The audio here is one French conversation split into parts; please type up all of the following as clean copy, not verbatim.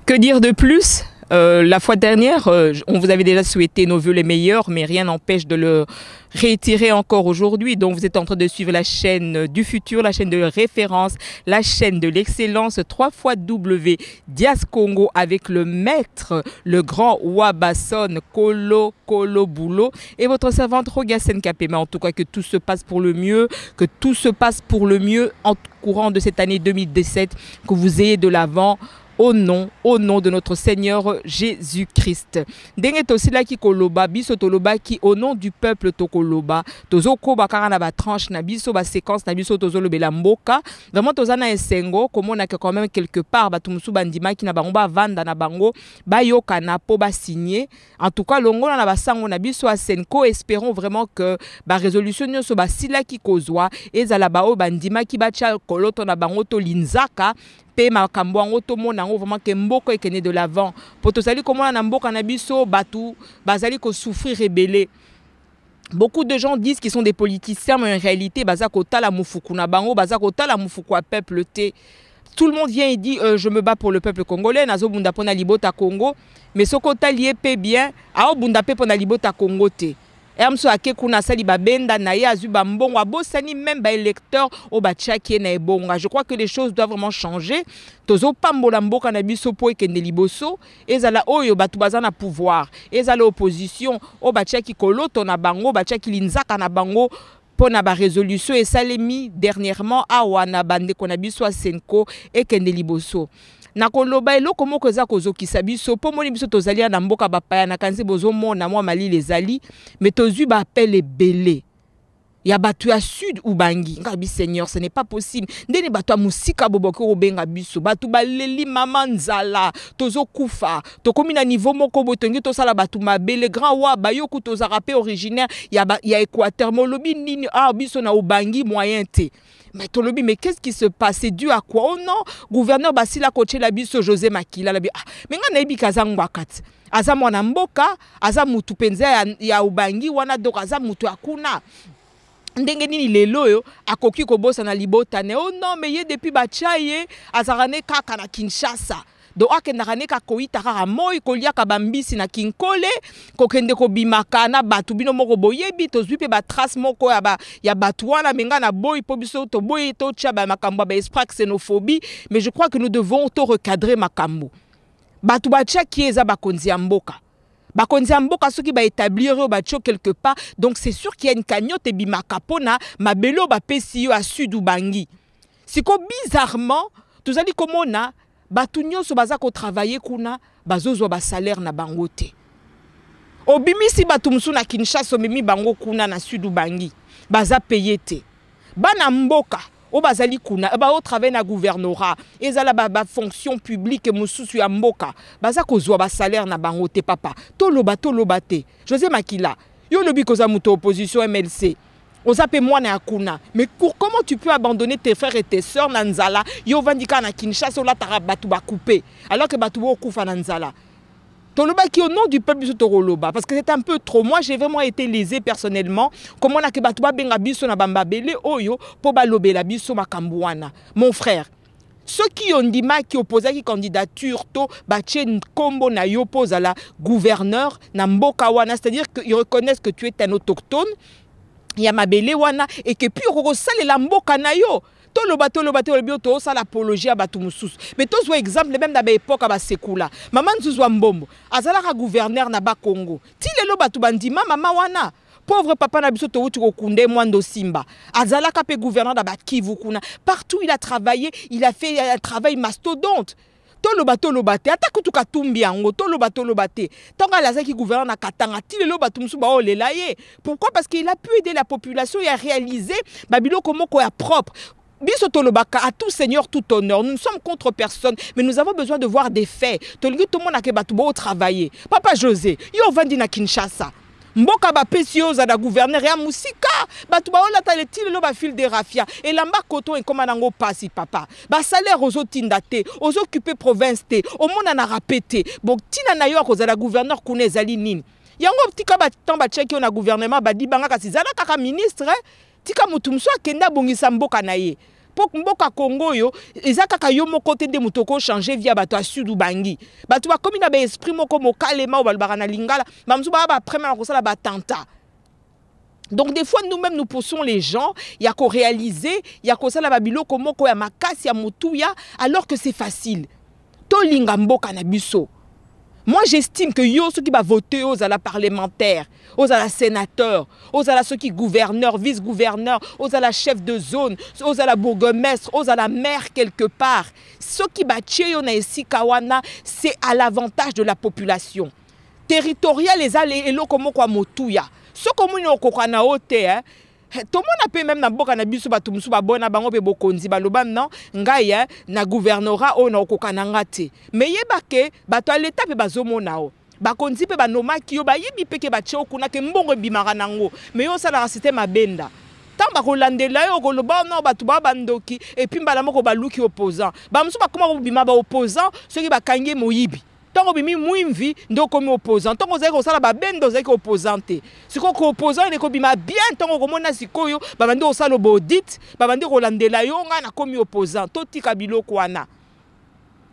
Que dire de plus? La fois dernière, on vous avait déjà souhaité nos vœux les meilleurs, mais rien n'empêche de le réitérer encore aujourd'hui. Donc vous êtes en train de suivre la chaîne du futur, la chaîne de référence, la chaîne de l'excellence, 3xW Dias Congo avec le maître, le grand Wabason Kolo Boulot et votre servante Rogasen Kapema. En tout cas, que tout se passe pour le mieux, que tout se passe pour le mieux en courant de cette année 2017, que vous ayez de l'avant. Au nom de notre Seigneur Jésus-Christ. Dengue aussi là qui koloba biso toloba qui au nom du peuple tokoloba tozo koba kara na ba tranche na biso ba séquence na biso tozo lobela mboka vraiment tozana esengo comme on a quand même quelque part ba tumusu bandima qui na bango ba vanda na bango ba yoka na po ba signer en tout cas longo na ba sango na biso a Senko. Espérons vraiment que ba résolution nyoso ba sila ki kozwa ezala ba o bandima ki ba tia koloto na bango to linzaka makambo ango to mona ngo vraiment que mboko ekene de l'avant pour tozali komona na mboka na biso batu bazali ko souffrir rebeller. Beaucoup de gens disent qu'ils sont des politiciens mais en réalité baza kota la mufuku na bango baza kota la mufuku a peuple te. Tout le monde vient et dit je me bats pour le peuple congolais nazo bunda pona libota Congo mais sokota lié pe bien a bunda pe pona libota Congo te. Amso ake kuna sali babenda na ya azuba mbongo abosani même ba électeur o ba tchaki na ebonga. Je crois que les choses doivent vraiment changer. Tozo pambola mboka na biso po ekende liboso ezala oyo batu baza na pouvoir ezala opposition o ba tchaki koloto na bango ba tchaki linzaka na bango pona ba résolution et salemi dernièrement awana bande kona biso a Senko ekende liboso. Nakoloba eloko moko eza kozokisa biso po moni biso tozali na mboka bapaya na kanzi bozo mona mwa mali les ali mais tozu ba appel ebele ya batu ya sud ubangi ngabi Seigneur ce n'est pas possible ndeni batu ya musika boboko obenga biso batu baleli mama nzala tozo kufa tokomi na niveau moko botongi tosala batu mabele grand wa bayoku tozara pe originaire ya Équateur molobi nini biso na ubangi moyen te. Mais tolobi, mais qu'est-ce qui se passe? C'est dû à quoi? Oh non, gouverneur Basila Koche la biso José Makila la bi. Mais nga naibi kazangwa kat. Aza mwana mboka, aza mutu penza ya ubangi wana donc aza mutu akuna. Ndenge nini lelo yo akoki kobosa na libota ne. Oh non, mais ye depuis bachaye azarane kaka na Kinshasa. Donc akendarane ka koita kaka moi kolia ka bambisi na kinkole kokende ko bimaka na batu bino moko boyebi tozwi pe ba trace moko ya batu wana menga na boy po biso to boy to tchaba makambo ba esprit xénophobie. Mais je crois que nous devons to recadrer makambo batu bacha ki eza bakonzi ya mboka bakonzi ya mboka soki ba établir bacho quelque part. Donc c'est sûr qu'il y a une cagnotte et bimaka pona mabelo ba pesi yo a sud ubangi siko bizarrement tozali komona batu nyonso baza ko travailler kuna bazozwa ba salaire na bango te. Obimisi batu musu na Kinshasa mimi bango kuna na sud ubangi baza payé te. Bana mboka o bazali kuna ba o travailler na gouvernorat ezala ba fonction publique mususu ya mboka baza kozwa ba salaire na bango te papa. Toloba te. José Makila yo lobi koza muto opposition MLC. Ozape mwana akuna. Mais comment tu peux abandonner tes frères et tes sœurs nanzala yo vandika na Kinshasa la tara batu ba coupé alors que batu bo kufa nanzala. Toloba qui au nom du peuple biso toloba parce que c'est un peu trop. Moi j'ai vraiment été lésé personnellement comment na ke batu ba benga biso na bambabele oyo po ba lobela biso makambo wana. Mon frère, ceux qui ont dit qui opposaient qui candidature to bache kombo na yo posa la gouverneur na mboka wana, c'est-à-dire qu'ils reconnaissent que tu es un autochtone. Ya mabele wana et que puis oko salela mboka na yo toloba to sala apologie batu mususu mais to zo exemple même na ba époque ba sekula maman nzuzwa mbombo azala ka gouverneur na ba Congo ti lelo batu bandima mama wana pauvre papa na biso to wuti ko kunde mwando simba azala ka pe gouverneur na ba Kivu kuna partout il a travaillé, il a fait un travail mastodonte. toloba te ata kutu katumbi yango toloba te tant que la qui gouverne na katanga ti lelo bato musu ba olela ye. Pourquoi? Parce qu'il a pu aider la population et à réaliser babiloko moko ya propre. Biso tolobaka à tout seigneur tout honneur. Nous ne sommes contre personne, mais nous avons besoin de voir des faits. Toligi tout le monde a ke bato bo travailler. Papa José, yo vandi na Kinshasa. Mboka ba pesio za da gouverneur ya musika bato ba ola taleti le ba fil de rafia et lamba koto en comme nango pasi papa ba salaire aux tindate aux occupés province te au monde na rapete bon tina na yo ko za da gouverneur kuna ezali nini yango tika ba tamba cheki na gouvernement ba di banga kasi zala kaka ministre tika mutu mso akenda bongisa mboka na ye pour mboka Congo yo ezaka ka yo moko te de mutoko changer via bato a sud bangi bato ba komi na ba esprit moko mokalema o balbara na lingala ba mso ba premier ko sala ba tanta. Donc des fois nous-mêmes nous poussons les gens ya ko réaliser ya ko sala ba biloko moko ya makasi ya mutuya alors que c'est facile to linga mboka na biso. Moi, j'estime que yo, ceux qui va voter aux à la parlementaire, aux à la sénateur, aux à la ceux qui gouverneurs, vice-gouverneurs, aux à la chef de zone, aux à la bourgmestre, aux à la maire quelque part, ceux qui battent yon ici kawana, c'est à l'avantage de la population. Territorial les allées et lokomo kwa motuya. Ceux comme nous kokana ote hein. Tout le monde a pu même na boka na biso ba tumsu ba bona bango pe bokonzi ba loba non ngai na gouvernorat o na okokana ngate mais yeba ke bato a l'état pe bazomona o bakonzi pe ba nomaki yo ba yebi pe ke ba tcho kuna ke mbongo bimara nango mais yo sala système abenda tant ba kolandela yo ko loba non bato ba bandoki et puis mbala moko ba luki opposant ba musu ba koma bima ba opposant ceux qui ba kange moyibi. Tant que mouimvi ndo comme opposant tant que zeko sala ba bendo zeko opposante siko ko opposant ne ko bima bien tant que mona sikoyo ba bando sala bodit ba bando ko landela yo nga na komi opposant toti kabilo kwana.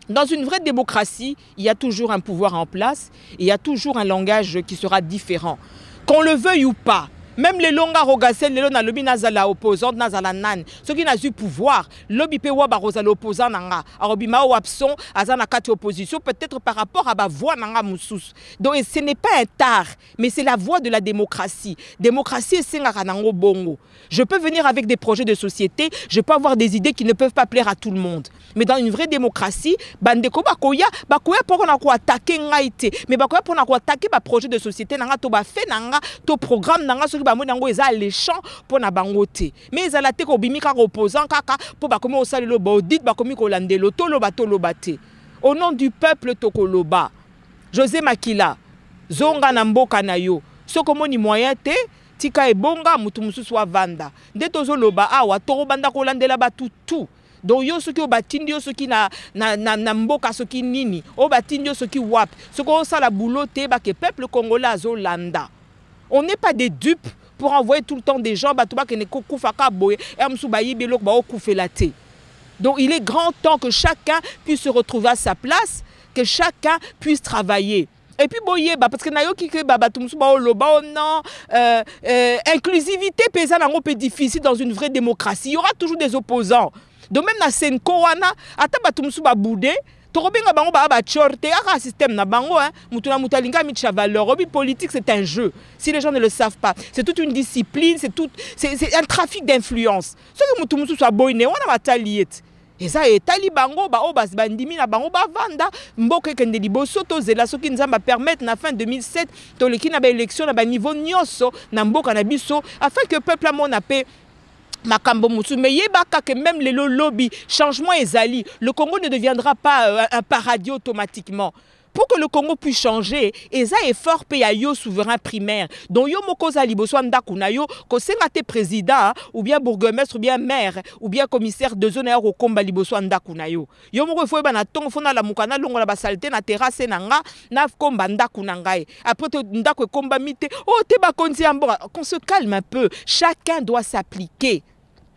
Dans une vraie démocratie, il y a toujours un pouvoir en place et il y a toujours un langage qui sera différent. Qu'on le veuille ou pas. Même les longa rogassel, les longa lobby nazala opposant nazala nan. Ceux qui n'ont eu pouvoir, lobby pe wa barosa l'opposant nanga. Arobima ou absent, azana kati opposition, peut-être par rapport à ba voix nanga moussous. Donc ce n'est pas un tard, mais c'est la voie de la démocratie. Démocratie c'est nango bongo. Je peux venir avec des projets de société, je peux avoir des idées qui ne peuvent pas plaire à tout le monde. Mais dans une vraie démocratie, bandeko bakoya pour qu'on a quoi attaquer ngaite, mais bakoya pour qu'on a attaquer ba projet de société nanga to ba fait nanga to programme nanga ba monango eza léchant pour na bangote. Mais ezala te ko bimika opposant kaka pour ba komi osali lo baudit ba komi ko landelo tolo bate. Au nom du peuple tokoloba. José Makila, zonga na mboka na yo. Soko moni moyen te tika ebonga mutu mususu wa vanda. Nde tozo loba awa toro banda ko landela ba tout. Donc yo soki o batindi yo soki na mboka soki nini o batindi yo soki wap soko osala boulot te ba ke peuple congolais azo landa. On n'est pas des dupes pour envoyer tout le temps des gens qui ne koufaka boye et donc il est grand temps que chacun puisse se retrouver à sa place, que chacun puisse travailler. Et puis boye parce que nayo ki ke batumsu ba loba non inclusivité paysanne un peu difficile dans une vraie démocratie. Il y aura toujours des opposants. Donc même na senko wana ata batumsu ba boudé Torobenga bango ba chorte aka système na bango hein mutuna mutalinga mitcha valeur obi politique c'est un jeu si les gens ne le savent pas c'est toute une discipline c'est un trafic d'influence ce que mutu musu soit boyne wana bataliet et ça est tali bango ba obas bandimi na bango ba vanda mboke kende liboso to zela soki nzamba permettre na fin 2007 to leki na ba élection na ba niveau nyonso na mboka na biso afin que peuple amona paix. Makambo Moussou, mais yebaka que même les lobby, changement ezali, le Congo ne deviendra pas un paradis automatiquement. Pour que le Congo puisse changer, eza effort pe ya yo souverain primaire. Donc yo moko za liboso ndaku na yo ko senga te président ou bien bourgmestre ou bien maire ou bien commissaire de zone au komba liboso ndaku na yo. Yo moko faut ba na tongo fona la mukana longo la basalte na terrasse nanga na komba ndaku na ngai. Après to ndaku komba mite oh te ba konzi ambora. Qu'on se calme un peu, chacun doit s'appliquer.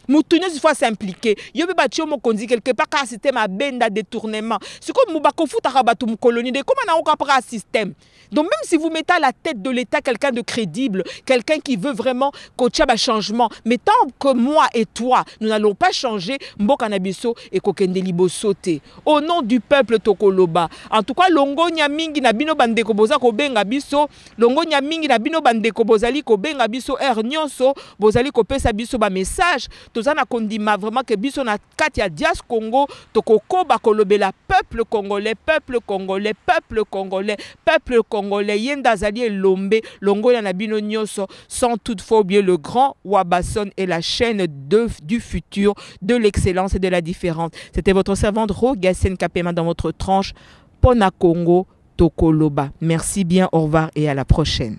Moutounyo il faut s'impliquer. Yo be batio mo konzi quelque part car système a benda détournement. C'est comme Moubako Foutara batum colonie de comment on a encore un système. Donc même si vous mettez à la tête de l'État quelqu'un de crédible, quelqu'un qui veut vraiment coacher un changement, mais tant que moi et toi, nous n'allons pas changer, Mboka Nabiso et Kokende Libo sauter. Au nom du peuple Tokoloba. En tout cas, Longo Nyamingi Nabino Bandeko Boza Kobenga Biso, Longo Nyamingi Nabino Bandeko Bozali Kobenga Biso Nyonso, Bozali Kopesa Biso ba message. tozana kondima vraiment que biso na kati ya Dias Congo tokokoba kolobela peuple congolais, peuple congolais, peuple congolais, peuple congolais, yenda zali elombe longola na bino nyonso, sans toutefois oublier le grand Wabason et la chaîne du futur, de l'excellence et de la différence. C'était votre servante Rogasen Kapema dans votre tranche Pona Congo Tokoloba. Merci bien, au revoir et à la prochaine.